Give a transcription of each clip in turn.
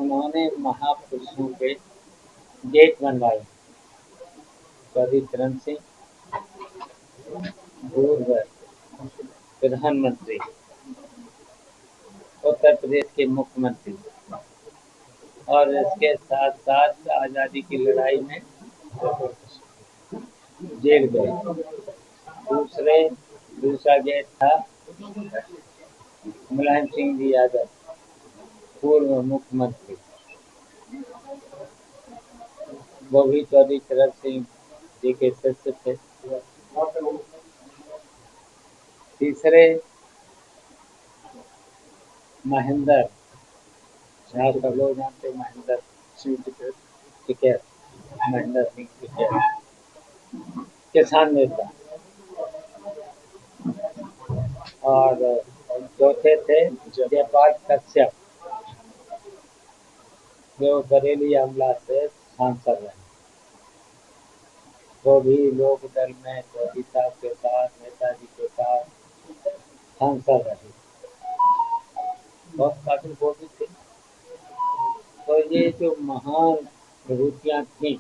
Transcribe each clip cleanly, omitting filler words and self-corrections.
उन्होंने महापुरुषों के गेट बनवाए। चौधरी चरण सिंह पूर्व प्रधानमंत्री, उत्तर प्रदेश के मुख्यमंत्री, और इसके साथ साथ आज़ादी की लड़ाई में जेल गए। दूसरा गेट था मुलायम सिंह जी यादव, पूर्व मुख्यमंत्री, वो भी चौधरी चरण सिंह जी के शिष्य थे। तीसरे महेंद्र, सब लोग जानते महेंद्र सिंह टिकैत, महेंद्र सिंह टिकैत, किसान नेता। और चौथे थे जयपाल कश्यप, जो बरेली अमला से सांसद रहे। वो भी लोक दल में चौधरी साहब के साथ, नेताजी के साथ सांसद रहे। बहुत काफी वो भी थे। तो ये जो महान विभूतियाँ थी,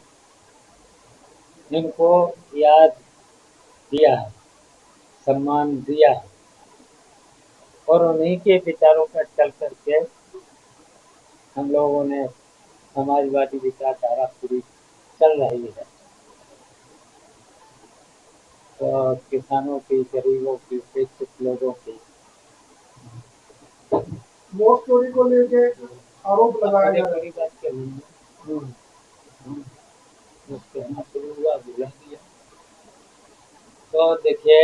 इनको याद किया है, सम्मान दिया है, और उन्हीं के विचारों पर चल करके हम लोगों ने समाजवादी विचारधारा पूरी चल रही है। तो किसानों की, गरीबों की, उपेक्षित लोगों की वो स्टोरी को लेके आरोप लगाया जा बड़ी बात क्या कहना शुरू हुआ, बुला दिया। तो देखिए,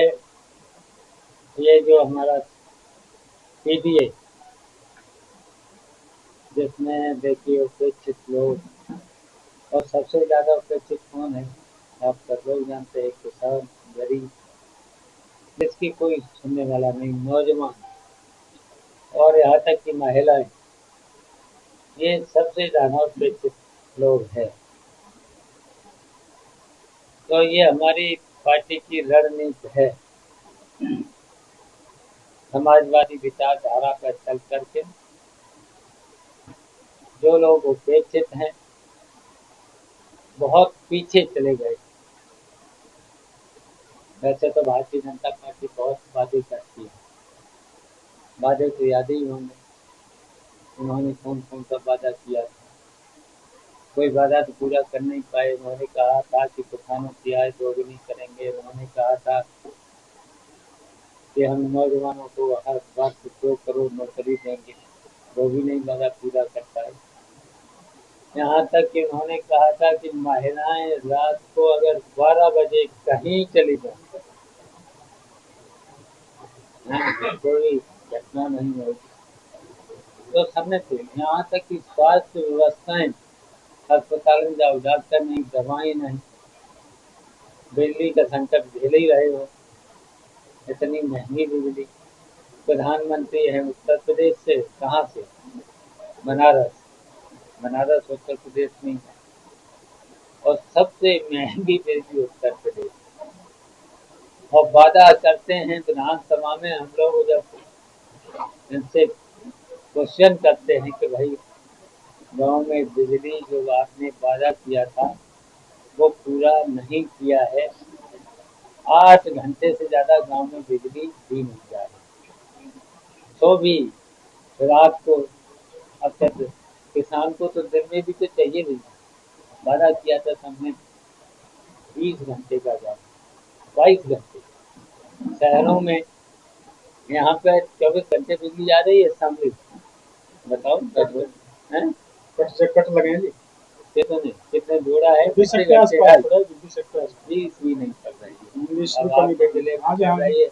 ये जो हमारा पीडीए, जिसमें देखिए उपेक्षित लोग, और सबसे ज्यादा उपेक्षित कौन है आप सब लोग जानते हैं, किसान, गरीब, जिसकी कोई सुनने वाला नहीं, नौजवान, और यहाँ तक कि महिलाएं, ये सबसे ज्यादा उपेक्षित लोग हैं। तो ये हमारी पार्टी की रणनीति है, समाजवादी विचारधारा पर चल करके जो लोग उपेक्षित हैं, बहुत पीछे चले गए। वैसे तो भारतीय जनता पार्टी बहुत वादे करती है, वादे तो याद ही होंगे, उन्होंने कौन कौन सा वादा किया था। कोई वादा तो पूरा कर नहीं पाए। उन्होंने कहा था कि किसानों की आय दोगुनी करेंगे, उन्होंने कहा था कि हम नौजवानों को हर वर्ष 2 करोड़ नौकरी देंगे, वो भी नहीं वादा पूरा कर पाए। यहाँ तक कि उन्होंने कहा था कि महिलाएं रात को अगर 12 बजे कहीं चली जाए, कोई घटना नहीं होगी। तो सबने थे, यहाँ तक कि स्वास्थ्य व्यवस्थाएं, अस्पताल में जाओ, डॉक्टर नहीं, दवाएं नहीं, बिजली का संकट झेल ही रहे हो, इतनी महंगी बिजली। प्रधानमंत्री है उत्तर प्रदेश से, कहाँ से? बनारस, बनारस उत्तर प्रदेश में है, और सबसे महंगी बिजली उत्तर प्रदेश। और वादा करते हैं विधानसभा में, हम लोग जब इनसे क्वेश्चन करते हैं कि भाई गांव में बिजली जो आपने वादा किया था वो पूरा नहीं किया है, 8 घंटे से ज्यादा गांव में बिजली दी नहीं जा रही, तो भी रात को अक्सर किसान को तो दिन में भी तो चाहिए नहीं। वादा किया था हमने 20 घंटे का, ज्यादा 22 घंटे। शहरों में यहाँ पे 24 घंटे बिजली आ रही है, सामने बताओ हैं? कट से कट लगे जी। कितने जोड़ा है, 20 घंटे के आसपास पड़ा है, 20 भी नहीं कर रही है। इंग्लिश अब भी कमी आपके कर जिले में हाँ जी, कर हाँ रही जी। है,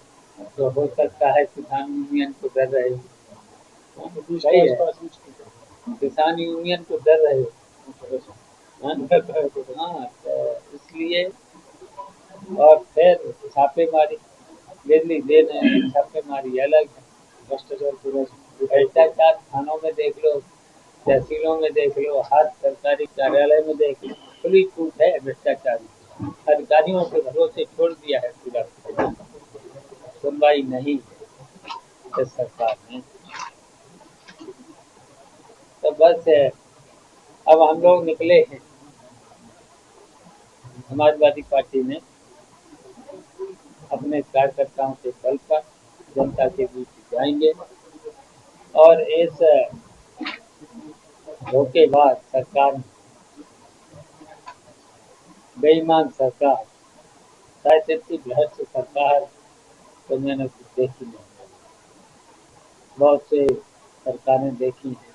तो हो सकता है किसान यूनियन को डर रहे हो। 20 सही के है, आसपास यूज की है। किसान यूनियन को डर रहे हो। हाँ, हाँ, तो इसलिए, और फिर छापेमारी, बिजली दे रहे हैं, छापेमारी अलग है। भ्रष्टाचार पूरा भ्रष्टाचार थानों में देख लो, तहसीलों में देख लो, हर सरकारी कार्यालय में देख लो, खुली छूट है भ्रष्टाचारी। अधिकारियों के भरोसे छोड़ दिया है पूरा, सुनवाई नहीं है इस सरकार ने। तो बस है, अब हम लोग निकले हैं समाजवादी पार्टी में अपने कार्यकर्ताओं के बल पर जनता के बीच जाएंगे और इस धोखेबाज सरकार, बेईमान सरकार, शायद इतनी भ्रष्ट सरकार तो मैंने कुछ देखी नहीं। बहुत से सरकारें देखी हैं,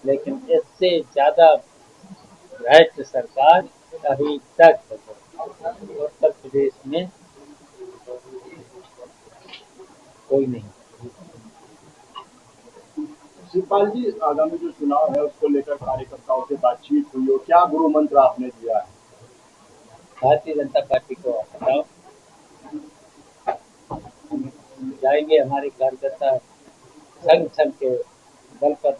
लेकिन इससे ज़्यादा भ्रष्ट सरकार अभी तक उत्तर प्रदेश में कोई नहीं। शिवपाल जी, आगामी जो चुनाव है उसको लेकर कार्यकर्ताओं से बातचीत हुई हो, क्या गुरु मंत्र आपने दिया है? भारतीय जनता पार्टी को हटाओ, जाएंगे हमारे कार्यकर्ता संग संग के बल पर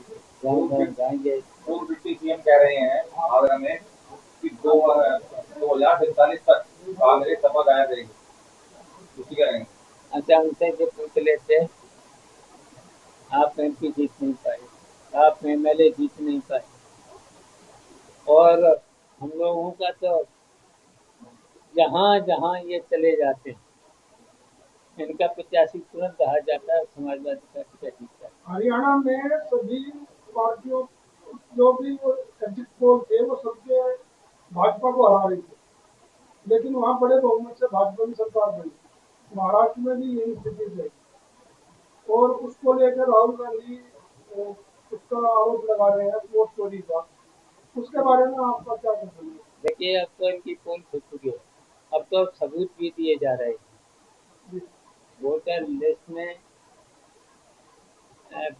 गाँव जाएंगे। पूर्व डिप्टी सीएम कह रहे हैं आगरा में कि 2047 तक कांग्रेस सपा गाया करेगी, कुछ करेंगे। अच्छा, उनसे जो पूछ लेते, आप एमपी जीत नहीं पाए, आप एमएलए जीत नहीं पाए, और हम लोगों का तो जहाँ जहाँ ये चले जाते हैं इनका प्रत्याशी तुरंत हार जाता है, समाजवादी पार्टी का जीतता है। हरियाणा में सभी पार्टियों जो भी वो एग्जिट पोल थे वो सबके भाजपा को हरा रही थी, लेकिन वहाँ बड़े बहुमत से भाजपा की सरकार बनी। महाराष्ट्र में भी यही स्थिति है और उसको लेकर राहुल गांधी उसका आरोप लगा रहे हैं वोट चोरी का। उसके बारे में आपका क्या कहना है? देखिए, अब तो इनकी पोल खुल चुकी है, अब तो सबूत भी दिए जा रहे हैं, वोटर लिस्ट में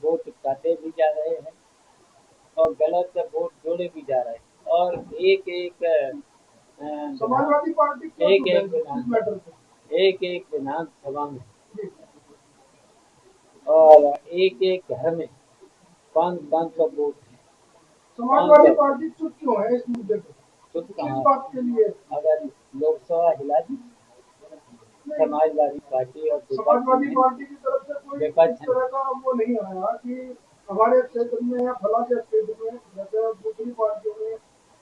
वोट काटे भी जा रहे हैं और गलत वोट जोड़े भी जा रहे हैं, और एक एक समाजवादी पार्टी एक एक विधानसभा में और एक एक घर में 500 वोट है। समाजवादी पार्टी चुप क्यों है इस मुद्दे पर? चुप किस कहाँ? बात के लिए? अगर लोकसभा हिला दी समाजवादी पार्टी और समाजवादी पार्टी की तरफ से कोई इस तरह का वो नहीं आया कि हमारे क्षेत्र में या फला के क्षेत्र में, जैसे दूसरी पार्टियों में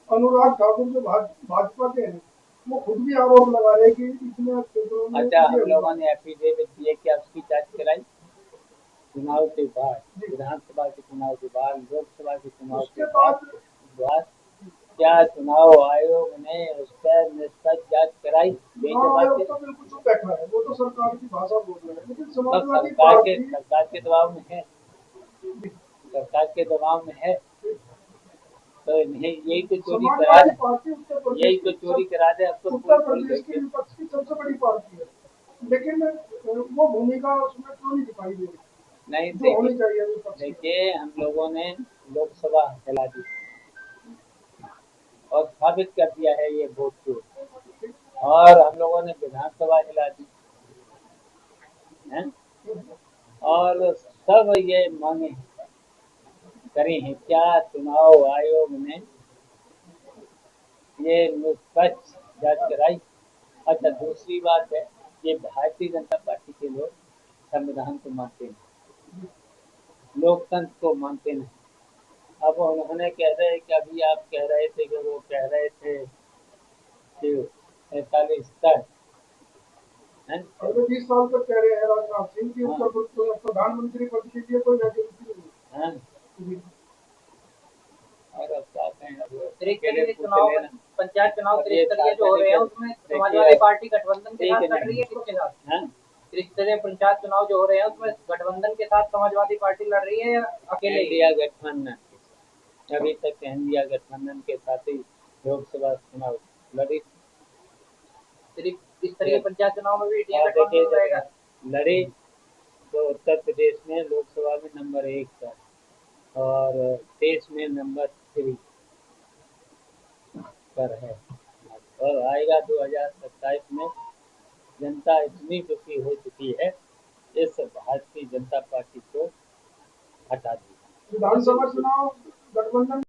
अनुराग ठाकुर जो भाजपा के हैं वो खुद भी आरोप लगा रहे कि इतने क्षेत्रों में। अच्छा, हम लोगों ने एफिडेविट दिए कि उसकी जांच कराई चुनाव के बाद, विधानसभा के चुनाव के बाद, लोकसभा के चुनाव के बाद क्या चुनाव आयोग ने उस पर निष्पक्ष जांच कराई? तो बिल्कुल चुप बैठा है, वो तो सरकार की भाषा बोल रहे हैं, लेकिन समाजवादी सरकार के दबाव में है, सरकार के दबाव में है, तो यही तो चोरी करा दे, यही तो चोरी करा दे। अब तो उत्तर प्रदेश के विपक्ष की सबसे बड़ी पार्टी है, लेकिन वो भूमिका उसमें क्यों नहीं दिखाई दे रही? नहीं, देखिए, हम लोगों ने लोकसभा हिला दी और साबित कर दिया है ये वोट चोर, और हम लोगों ने विधानसभा हिला दी है, और सब ये मांगे करी हैं। क्या चुनाव आयोग ने ये निष्पक्ष जांच कराई? अच्छा, दूसरी बात है, ये भारतीय जनता पार्टी के लोग संविधान को मानते नहीं, लोकतंत्र को मानते नहीं। अब उन्होंने कह रहे कि अभी आप कह रहे थे कि वो कह रहे थे कि 45 तक 20 साल तक कह रहे हैं राजनाथ सिंह की उत्तर प्रधानमंत्री पद के लिए कोई वैकेंसी नहीं है। और अब क्या कहें, चुनाव पंचायत चुनाव त्रिस्तरीय जो हो रहे हैं उसमें समाजवादी पार्टी गठबंधन के साथ लड़ रही है, किसके साथ? त्रिस्तरीय पंचायत चुनाव जो हो रहे हैं उसमें गठबंधन के साथ समाजवादी पार्टी लड़ रही है या अकेले? इंडिया गठबंधन, अभी तक इंडिया गठबंधन के साथ ही लोकसभा चुनाव लड़ी। त्रिस्तरीय पंचायत चुनाव में भी इंडिया गठबंधन रहेगा। लड़ी तो उत्तर प्रदेश में लोकसभा में नंबर 1 था और देश में नंबर 3 पर है, और आएगा 2027 में। जनता इतनी दुखी हो चुकी है, इस भारतीय जनता पार्टी को हटा दी। विधानसभा चुनाव गठबंधन